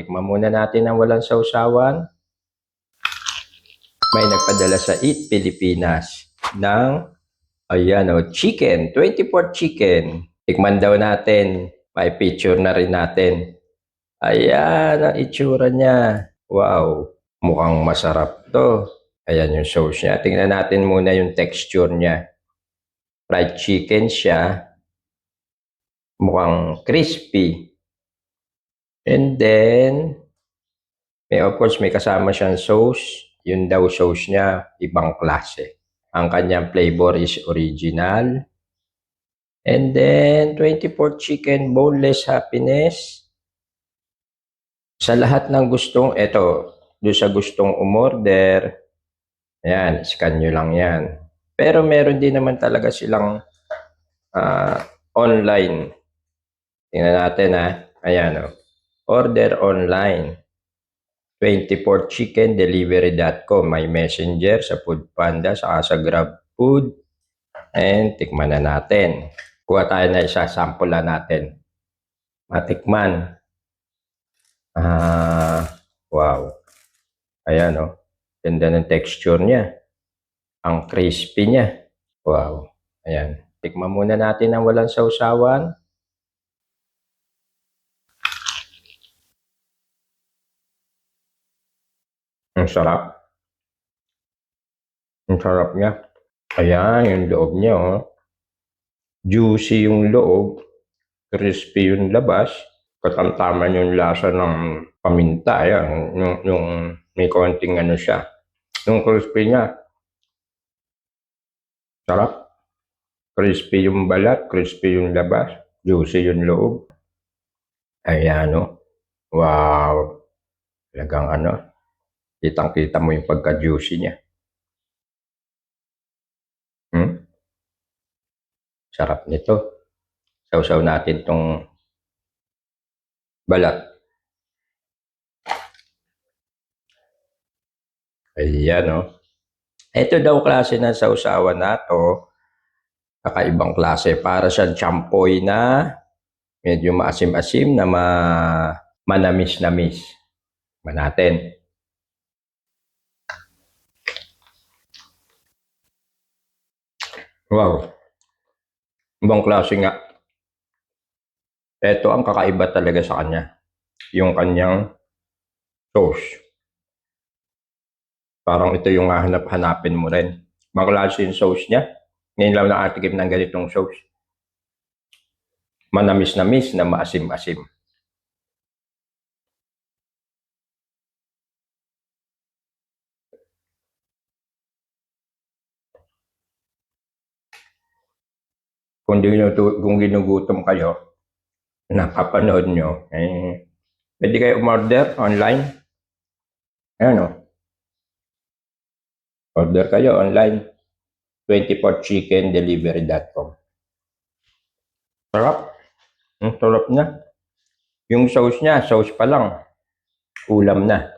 Tikman muna natin ang walang sausawan. May nagpadala sa Eat Pilipinas ng chicken, 24 chicken. Tikman daw natin. May picture na rin natin. Ayan ang itsura niya. Wow, mukhang masarap to. Ayan yung sauce niya. Tingnan natin muna yung texture niya. Fried chicken siya. Mukhang crispy. And then, of course, may kasama siyang sauce. Yun daw sauce niya, ibang klase. Ang kanyang flavor is original. And then, 24 chicken boneless happiness. Sa lahat ng gustong, doon sa gustong umorder, ayan, scan nyo lang yan. Pero meron din naman talaga silang online. Tingnan natin ayan order online. 24chickendelivery.com. May messenger sa Foodpanda, saka sa GrabFood. And tikman na natin. Kuha tayo na isa, sample na natin. Matikman. Wow. Ayan ganda ng texture niya. Ang crispy niya. Wow. Ayan. Tikman muna natin ang walang sausawan. Ang sarap. Ang sarap niya. Ayan, yung loob niya Juicy yung loob. Crispy yung labas. Katamtaman yung lasa ng paminta. Ayan, yung may konting siya. Yung crispy niya. Sarap. Crispy yung balat, crispy yung labas. Juicy yung loob. Ayan Wow. Talagang kitang-kita mo yung pagka-juicy niya. Sarap nito. Sausaw natin tong balat. Ayan Ito daw klase ng sausawan na to. Kakaibang klase. Para siyang champoy na medyo maasim-asim na manamis-namis. Tikman natin. Wow. Ibang klase nga. Ito ang kakaiba talaga sa kanya. Yung kanyang sauce. Parang ito yung hahanap-hanapin mo rin. Ibang klase yung sauce niya. Ngayon lang nakatikim ng ganitong sauce. Manamis-namis na maasim-asim. Kung ginugutom kayo, nakapanood nyo, pwede kayo umorder online. Ayan Order kayo online. 24chickendelivery.com. Sarap. Ang sarap niya. Yung sauce niya, sauce pa lang. Ulam na.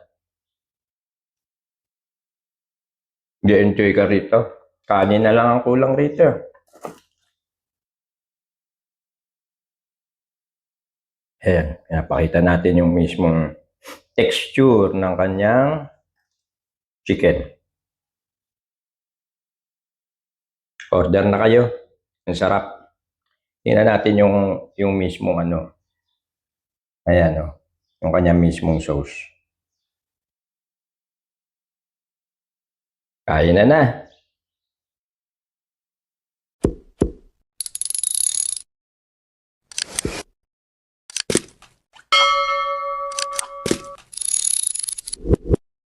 Enjoy ka rito. Kanin na lang ang kulang rito. Ayan, pinapakita natin yung mismong texture ng kanyang chicken. Order na kayo. Ang sarap. Tingnan natin yung mismong Ayan yung kanyang mismong sauce. Kain na.